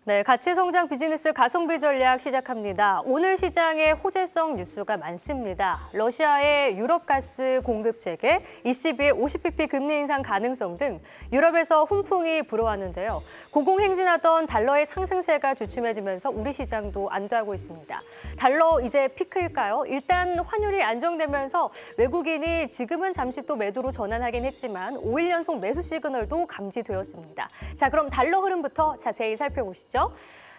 네, 가치성장 비즈니스 가성비 전략 시작합니다. 오늘 시장에 호재성 뉴스가 많습니다. 러시아의 유럽 가스 공급 재개, ECB의 50bp 금리 인상 가능성 등 유럽에서 훈풍이 불어왔는데요. 고공행진하던 달러의 상승세가 주춤해지면서 우리 시장도 안도하고 있습니다. 달러 이제 피크일까요? 일단 환율이 안정되면서 외국인이 지금은 잠시 또 매도로 전환하긴 했지만 5일 연속 매수 시그널도 감지되었습니다. 자, 그럼 달러 흐름부터 자세히 살펴보시죠.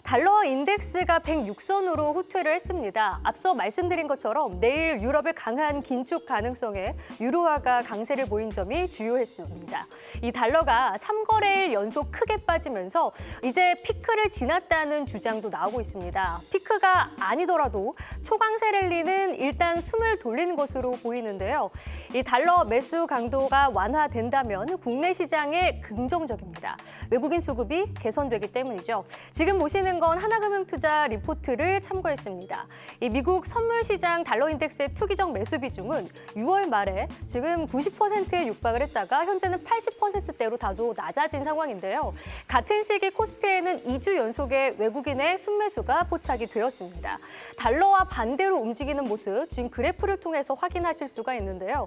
달러 인덱스가 106선으로 후퇴를 했습니다. 앞서 말씀드린 것처럼 내일 유럽의 강한 긴축 가능성에 유로화가 강세를 보인 점이 주요했습니다. 이 달러가 3거래일 연속 크게 빠지면서 이제 피크를 지났다는 주장도 나오고 있습니다. 피크가 아니더라도 초강세 랠리는 일단 숨을 돌리는 것으로 보이는데요. 이 달러 매수 강도가 완화된다면 국내 시장에 긍정적입니다. 외국인 수급이 개선되기 때문이죠. 지금 보시는 건 하나금융투자 리포트를 참고했습니다. 이 미국 선물시장 달러 인덱스의 투기적 매수 비중은 6월 말에 지금 90%에 육박을 했다가 현재는 80%대로 다소 낮아진 상황인데요. 같은 시기 코스피에는 2주 연속의 외국인의 순매수가 포착이 되었습니다. 달러와 반대로 움직이는 모습 지금 그래프를 통해서 확인하실 수가 있는데요.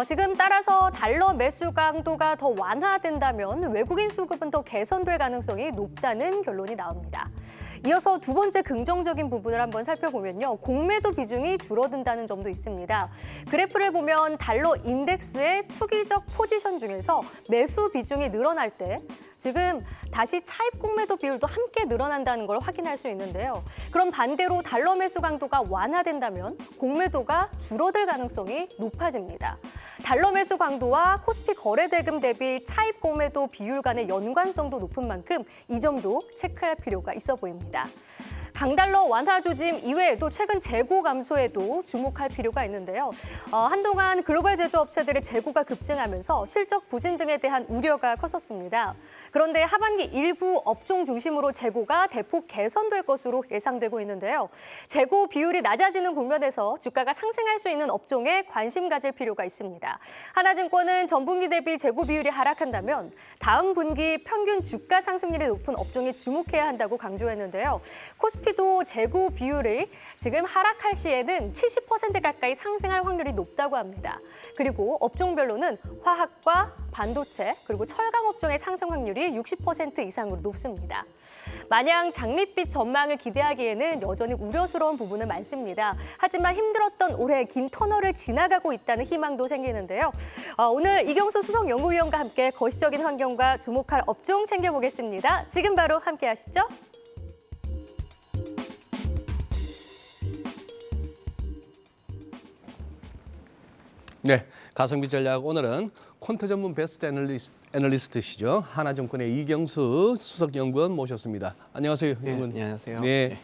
지금 따라서 달러 매수 강도가 더 완화된다면 외국인 수급은 더 개선될 가능성이 높다는 결론이 나옵니다. 이어서 두 번째 긍정적인 부분을 한번 살펴보면요. 공매도 비중이 줄어든다는 점도 있습니다. 그래프를 보면 달러 인덱스의 투기적 포지션 중에서 매수 비중이 늘어날 때 지금 다시 차입 공매도 비율도 함께 늘어난다는 걸 확인할 수 있는데요. 그럼 반대로 달러 매수 강도가 완화된다면 공매도가 줄어들 가능성이 높아집니다. 달러 매수 강도와 코스피 거래대금 대비 차입 공매도 비율 간의 연관성도 높은 만큼 이 점도 체크할 필요가 있어 보입니다. 강달러 완화 조짐 이외에도 최근 재고 감소에도 주목할 필요가 있는데요. 한동안 글로벌 제조업체들의 재고가 급증하면서 실적 부진 등에 대한 우려가 컸었습니다. 그런데 하반기 일부 업종 중심으로 재고가 대폭 개선될 것으로 예상되고 있는데요. 재고 비율이 낮아지는 국면에서 주가가 상승할 수 있는 업종에 관심 가질 필요가 있습니다. 하나증권은 전분기 대비 재고 비율이 하락한다면 다음 분기 평균 주가 상승률이 높은 업종에 주목해야 한다고 강조했는데요. 코스피도 재고 비율을 지금 하락할 시에는 70% 가까이 상승할 확률이 높다고 합니다. 그리고 업종별로는 화학과 반도체 그리고 철강 업종의 상승 확률이 60% 이상으로 높습니다. 마냥 장밋빛 전망을 기대하기에는 여전히 우려스러운 부분은 많습니다. 하지만 힘들었던 올해 긴 터널을 지나가고 있다는 희망도 생기는데요. 오늘 이경수 수석연구위원과 함께 거시적인 환경과 주목할 업종 챙겨보겠습니다. 지금 바로 함께 하시죠. 네, 가성비 전략 오늘은 콘트 전문 베스트 애널리스트시죠. 하나증권의 이경수 수석연구원 모셨습니다. 안녕하세요. 네, 안녕하세요. 네. 네.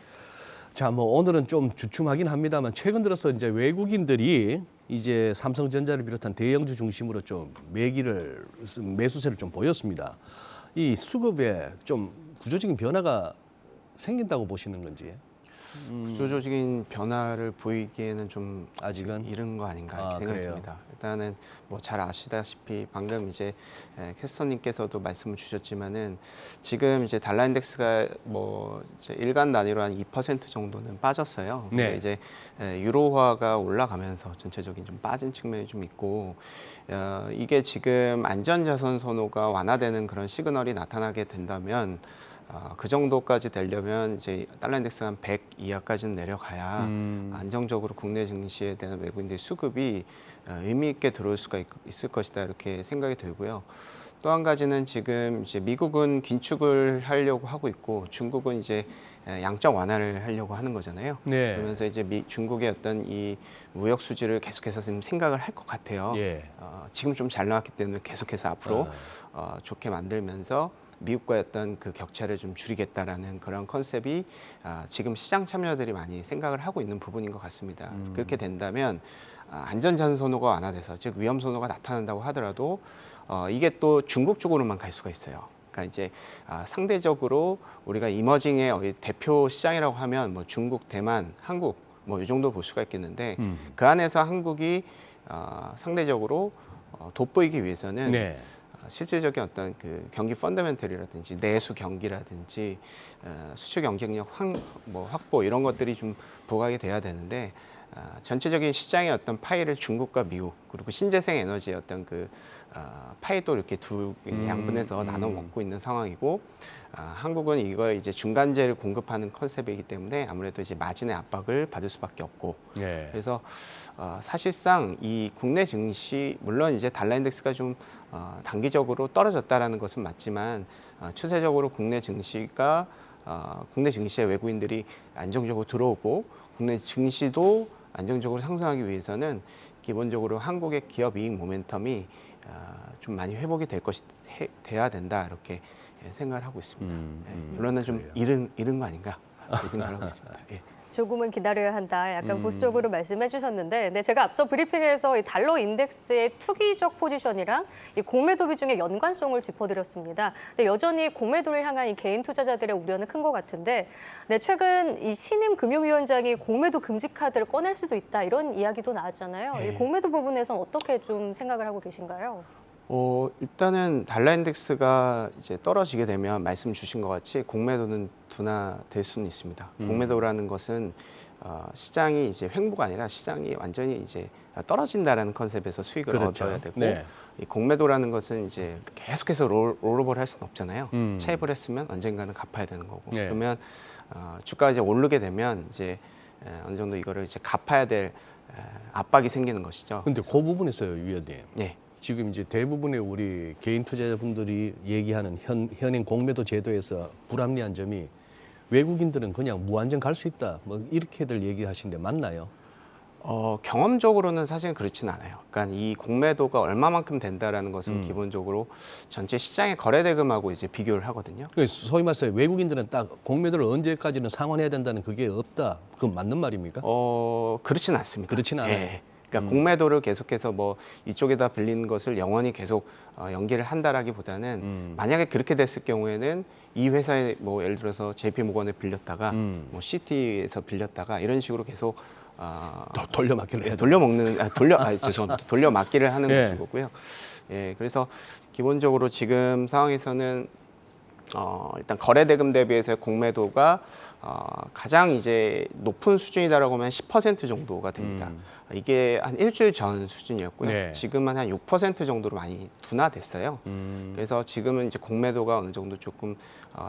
자, 오늘은 좀 주춤하긴 합니다만 최근 들어서 이제 외국인들이 이제 삼성전자를 비롯한 대형주 중심으로 좀 매수세를 좀 보였습니다. 이 수급에 좀 구조적인 변화가 생긴다고 보시는 건지? 구조적인 변화를 보이기에는 좀 아직은 이른 거 아닌가 이렇게 생각이 그래요? 듭니다. 일단은 뭐 잘 아시다시피 방금 이제 캐스터님께서도 말씀을 주셨지만은 지금 이제 달러 인덱스가 뭐 이제 일간 단위로 한 2% 정도는 빠졌어요. 네. 근데 이제 유로화가 올라가면서 전체적인 좀 빠진 측면이 좀 있고 이게 지금 안전자산 선호가 완화되는 그런 시그널이 나타나게 된다면 그 정도까지 되려면 이제 달러 인덱스가 한 100 이하까지는 내려가야 안정적으로 국내 증시에 대한 외국인들의 수급이 의미 있게 들어올 수가 있을 것이다 이렇게 생각이 들고요. 또 한 가지는 지금 이제 미국은 긴축을 하려고 하고 있고 중국은 이제 양적 완화를 하려고 하는 거잖아요. 네. 그러면서 이제 중국의 어떤 이 무역 수지를 계속해서 지금 생각을 할 것 같아요. 예. 지금 좀 잘 나왔기 때문에 계속해서 앞으로 좋게 만들면서 미국과의 어떤 그 격차를 좀 줄이겠다라는 그런 컨셉이 지금 시장 참여자들이 많이 생각을 하고 있는 부분인 것 같습니다. 그렇게 된다면 안전자산 선호가 완화돼서 즉 위험 선호가 나타난다고 하더라도 이게 또 중국 쪽으로만 갈 수가 있어요. 그러니까 이제 상대적으로 우리가 이머징의 대표 시장이라고 하면 뭐 중국, 대만, 한국 뭐 이 정도 볼 수가 있겠는데 그 안에서 한국이 상대적으로 돋보이기 위해서는 네. 실질적인 어떤 그 경기 펀더멘털이라든지 내수 경기라든지 수출 경쟁력 확보 이런 것들이 좀 부각이 돼야 되는데 전체적인 시장의 어떤 파이를 중국과 미국 그리고 신재생 에너지의 어떤 그 파이도 이렇게 두 양분해서 나눠 먹고 있는 상황이고 한국은 이걸 이제 중간재를 공급하는 컨셉이기 때문에 아무래도 이제 마진의 압박을 받을 수밖에 없고 예. 그래서 사실상 이 국내 증시 물론 이제 달러 인덱스가 좀 단기적으로 떨어졌다라는 것은 맞지만 추세적으로 국내 증시가 국내 증시에 외국인들이 안정적으로 들어오고 국내 증시도 안정적으로 상승하기 위해서는 기본적으로 한국의 기업 이익 모멘텀이 좀 많이 회복이 돼야 된다 이렇게 생각을 하고 있습니다. 물론은 좀 이른 거 아닌가 이렇게 생각을 하고 있습니다. 예. 조금은 기다려야 한다. 약간 보수적으로 말씀해 주셨는데, 네, 제가 앞서 브리핑에서 이 달러 인덱스의 투기적 포지션이랑 이 공매도 비중의 연관성을 짚어드렸습니다. 근데 여전히 공매도를 향한 이 개인 투자자들의 우려는 큰 것 같은데, 네, 최근 이 신임 금융위원장이 공매도 금지 카드를 꺼낼 수도 있다 이런 이야기도 나왔잖아요. 네. 이 공매도 부분에서는 어떻게 좀 생각을 하고 계신가요? 일단은 달러 인덱스가 이제 떨어지게 되면 말씀 주신 것 같이 공매도는 둔화될 수는 있습니다. 공매도라는 것은 시장이 이제 횡보가 아니라 시장이 완전히 이제 떨어진다라는 컨셉에서 수익을 그렇죠. 얻어야 되고 네. 이 공매도라는 것은 이제 계속해서 롤오버를 할 수는 없잖아요. 차입을 했으면 언젠가는 갚아야 되는 거고 네. 그러면 주가가 이제 오르게 되면 이제 어느 정도 이거를 이제 갚아야 될 압박이 생기는 것이죠. 근데 그 부분에서요, 위원님. 네. 지금 이제 대부분의 우리 개인 투자자분들이 얘기하는 현행 공매도 제도에서 불합리한 점이 외국인들은 그냥 무한정 갈 수 있다. 뭐 이렇게들 얘기하시는데 맞나요? 경험적으로는 사실 그렇진 않아요. 그러니까 이 공매도가 얼마만큼 된다라는 것은 기본적으로 전체 시장의 거래 대금하고 이제 비교를 하거든요. 그러니까 소위 말해서 외국인들은 딱 공매도를 언제까지는 상환해야 된다는 그게 없다. 그건 맞는 말입니까? 그렇진 않습니다. 그렇진 않아요. 예. 그러니까 공매도를 계속해서 뭐 이쪽에다 빌린 것을 영원히 계속 연기를 한다라기보다는 만약에 그렇게 됐을 경우에는 이 회사에 뭐 예를 들어서 JP모건에 빌렸다가 뭐 CT에서 빌렸다가 이런 식으로 계속 돌려막기를 해야 죄송합니다. 돌려막기를 하는 예. 것이고요. 예, 그래서 기본적으로 지금 상황에서는 일단 거래대금 대비해서 공매도가 가장 이제 높은 수준이다라고 하면 10% 정도가 됩니다. 이게 한 일주일 전 수준이었고요. 네. 지금은 한 6% 정도로 많이 둔화됐어요. 그래서 지금은 이제 공매도가 어느 정도 조금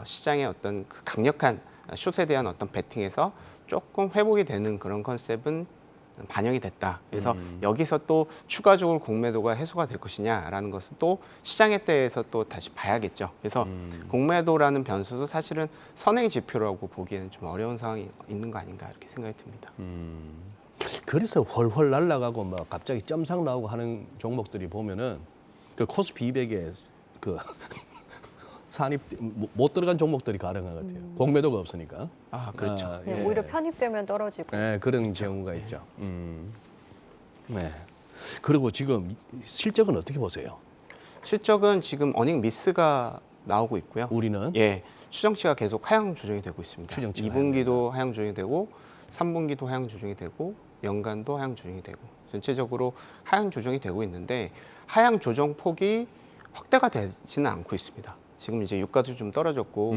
시장의 어떤 그 강력한 숏에 대한 어떤 베팅에서 조금 회복이 되는 그런 컨셉은 반영이 됐다. 그래서 여기서 또 추가적으로 공매도가 해소가 될 것이냐라는 것은 또 시장에 대해서 또 다시 봐야겠죠. 그래서 공매도라는 변수도 사실은 선행의 지표라고 보기에는 좀 어려운 상황이 있는 거 아닌가 이렇게 생각이 듭니다. 그래서 훨훨 날아가고 막 갑자기 점상 나오고 하는 종목들이 보면은 그 코스피 200에 그 산입 못 들어간 종목들이 가능한 것 같아요. 공매도가 없으니까. 그렇죠. 네, 예. 오히려 편입되면 떨어지고. 네, 그런 경우가 있죠. 네. 그리고 지금 실적은 어떻게 보세요? 실적은 지금 어닝 미스가 나오고 있고요. 우리는 예, 추정치가 계속 하향 조정이 되고 있습니다. 추정치가 2분기도 하향 조정이 되고 3분기도 하향 조정이 되고 연간도 하향 조정이 되고 전체적으로 하향 조정이 되고 있는데 하향 조정 폭이 확대가 되지는 않고 있습니다. 지금 이제 유가도 좀 떨어졌고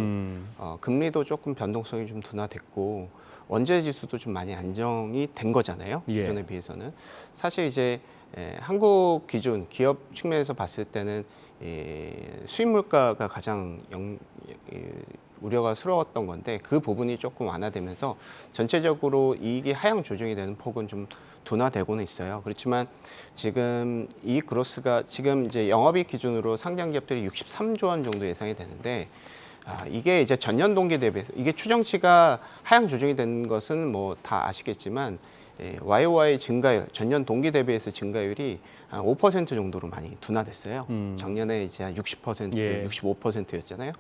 금리도 조금 변동성이 좀 둔화됐고 원재 지수도 좀 많이 안정이 된 거잖아요. 예. 기존에 비해서는 사실 이제 한국 기준 기업 측면에서 봤을 때는 수입 물가가 가장 우려가 스러웠던 건데 그 부분이 조금 완화되면서 전체적으로 이익이 하향 조정이 되는 폭은 좀 둔화되고는 있어요. 그렇지만 지금 이익 그로스가 지금 이제 영업이익 기준으로 상장 기업들이 63조 원 정도 예상이 되는데 이게 이제 전년 동기 대비해서 이게 추정치가 하향 조정이 된 것은 뭐 다 아시겠지만 YOY 증가율 전년 동기 대비해서 증가율이 한 5% 정도로 많이 둔화됐어요. 작년에 이제 한 60%, 예. 65%였잖아요.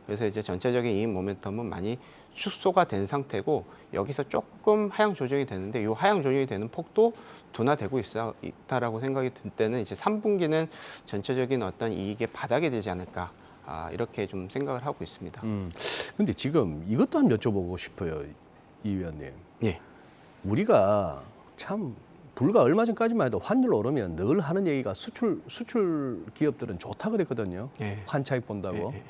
그래서 이제 전체적인 이익 모멘텀은 많이 축소가 된 상태고 여기서 조금 하향 조정이 되는데 이 하향 조정이 되는 폭도 둔화되고 있다라고 생각이 들 때는 이제 3분기는 전체적인 어떤 이익의 바닥이 되지 않을까 이렇게 좀 생각을 하고 있습니다. 근데 지금 이것도 한번 여쭤보고 싶어요, 이 위원님. 예. 우리가 참 불과 얼마 전까지만 해도 환율 오르면 늘 하는 얘기가 수출 기업들은 좋다 그랬거든요. 예. 환차익 본다고. 예, 예.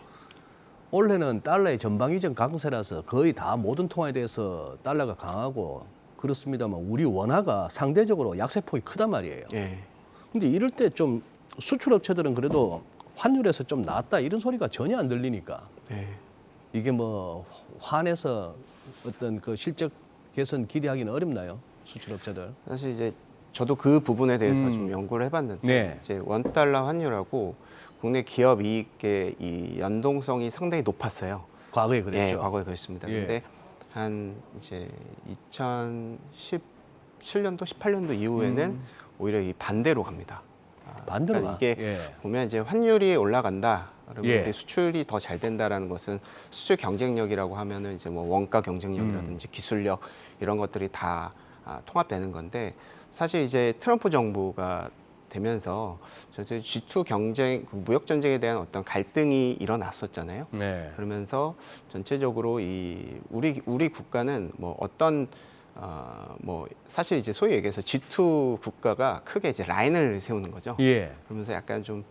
올해는 달러의 전방 이전 강세라서 거의 다 모든 통화에 대해서 달러가 강하고 그렇습니다만 우리 원화가 상대적으로 약세폭이 크단 말이에요. 예. 근데 이럴 때 좀 수출 업체들은 그래도 환율에서 좀 나았다 이런 소리가 전혀 안 들리니까 예. 이게 뭐 환에서 어떤 그 실적 개선 기대하기는 어렵나요? 수출 업체들. 사실 이제 저도 그 부분에 대해서 좀 연구를 해봤는데 네. 이제 원달러 환율하고 국내 기업 이익의 이 연동성이 상당히 높았어요. 과거에 그랬죠. 예, 과거에 그랬습니다. 예. 근데 한 이제 2017년도, 18년도 이후에는 오히려 이 반대로 갑니다. 반대로 그러니까 가. 이게 예. 보면 이제 환율이 올라간다. 그러면 예. 이제 수출이 더 잘 된다라는 것은 수출 경쟁력이라고 하면은 이제 뭐 원가 경쟁력이라든지 기술력 이런 것들이 다 통합되는 건데 사실 이제 트럼프 정부가 되면서 전체 G2 경쟁, 무역 전쟁에 대한 어떤 갈등이 일어났었잖아요. 네. 그러면서 전체적으로 이 우리 국가는 뭐 어떤 뭐 사실 이제 소위 얘기해서 G2 국가가 크게 이제 라인을 세우는 거죠. 예. 그러면서 약간 좀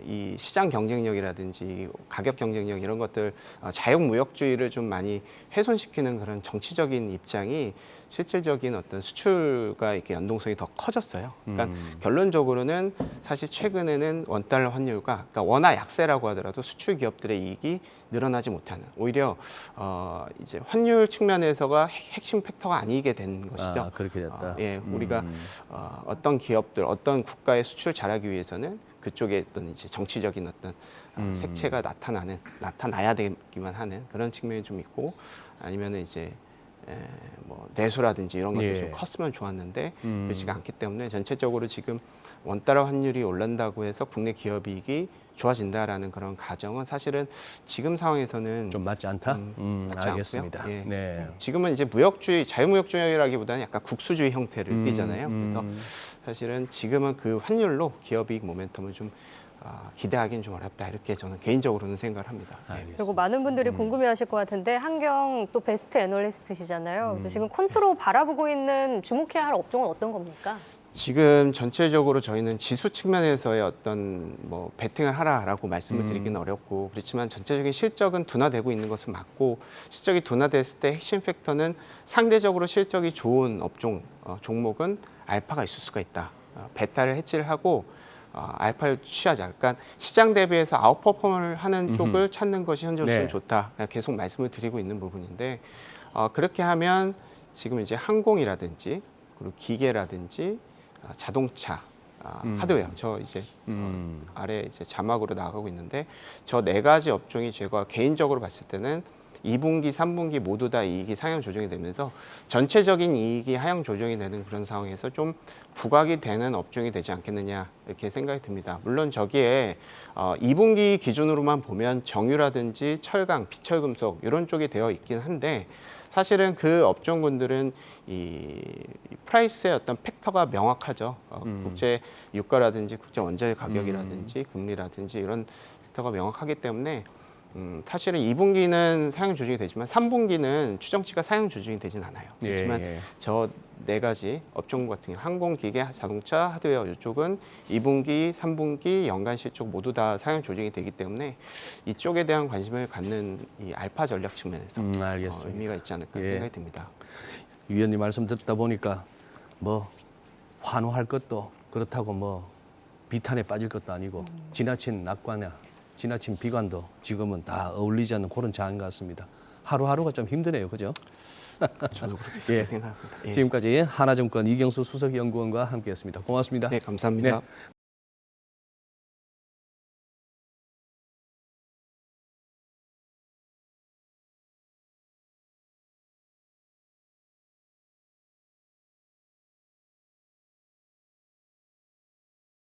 이 시장 경쟁력이라든지 가격 경쟁력 이런 것들 자유무역주의를 좀 많이 훼손시키는 그런 정치적인 입장이 실질적인 어떤 수출과 이렇게 연동성이 더 커졌어요. 그러니까 결론적으로는 사실 최근에는 원달러 환율과 그러니까 원화 약세라고 하더라도 수출 기업들의 이익이 늘어나지 못하는 오히려 이제 환율 측면에서가 핵심 팩터가 아니게 된 것이죠. 아, 그렇게 됐다. 예, 우리가 어떤 기업들, 어떤 국가의 수출 잘하기 위해서는 그쪽에 어떤 이제 정치적인 어떤 색채가 나타나야 되기만 하는 그런 측면이 좀 있고 아니면은 이제 뭐 내수라든지 이런 것도 예. 좀 컸으면 좋았는데 그렇지가 않기 때문에 전체적으로 지금 원달러 환율이 오른다고 해서 국내 기업 이익이 좋아진다라는 그런 가정은 사실은 지금 상황에서는 좀 맞지 않다. 맞지 알겠습니다. 않고요. 예. 네. 지금은 이제 무역주의, 자유무역주의라기보다는 약간 국수주의 형태를 띠잖아요. 그래서 사실은 지금은 그 환율로 기업이익 모멘텀을 좀 기대하기는 좀 어렵다 이렇게 저는 개인적으로는 생각을 합니다. 알겠습니다. 그리고 많은 분들이 궁금해하실 것 같은데 한경 또 베스트 애널리스트시잖아요. 그래서 지금 컨트로 바라보고 있는 주목해야 할 업종은 어떤 겁니까? 지금 전체적으로 저희는 지수 측면에서의 어떤 뭐 베팅을 하라라고 말씀을 드리기는 어렵고 그렇지만 전체적인 실적은 둔화되고 있는 것은 맞고 실적이 둔화됐을 때 핵심 팩터는 상대적으로 실적이 좋은 업종 종목은 알파가 있을 수가 있다. 베타를 해지를 하고 알파를 취하자. 그러니까 시장 대비해서 아웃퍼폼을 하는 쪽을 찾는 것이 현재로서는 네. 좋다. 계속 말씀을 드리고 있는 부분인데 그렇게 하면 지금 이제 항공이라든지 그리고 기계라든지 자동차, 하드웨어. 저 이제 아래 이제 자막으로 나가고 있는데 저 네 가지 업종이 제가 개인적으로 봤을 때는 2분기, 3분기 모두 다 이익이 상향 조정이 되면서 전체적인 이익이 하향 조정이 되는 그런 상황에서 좀 부각이 되는 업종이 되지 않겠느냐 이렇게 생각이 듭니다. 물론 저기에 2분기 기준으로만 보면 정유라든지 철강, 비철금속 이런 쪽이 되어 있긴 한데 사실은 그 업종군들은 이 프라이스의 어떤 팩터가 명확하죠. 국제 유가라든지 국제 원자재 가격이라든지 금리라든지 이런 팩터가 명확하기 때문에 사실은 2분기는 상향 조정이 되지만 3분기는 추정치가 상향 조정이 되진 않아요. 그렇지만 저 네 가지 업종 같은 경우 항공, 기계, 자동차, 하드웨어 이쪽은 2분기, 3분기 연간 실적 모두 다 상향 조정이 되기 때문에 이쪽에 대한 관심을 갖는 이 알파 전략 측면에서 알겠습니다. 의미가 있지 않을까 예. 생각이 듭니다. 위원님 말씀 듣다 보니까 뭐 환호할 것도 그렇다고 뭐 비탄에 빠질 것도 아니고 지나친 낙관이나 지나친 비관도 지금은 다 어울리지 않는 그런 장인 것 같습니다. 하루하루가 좀 힘드네요, 그죠? 저도 그렇게 예. 생각합니다. 예. 지금까지 하나증권 이경수 수석연구원과 함께했습니다. 고맙습니다. 네, 감사합니다. 네.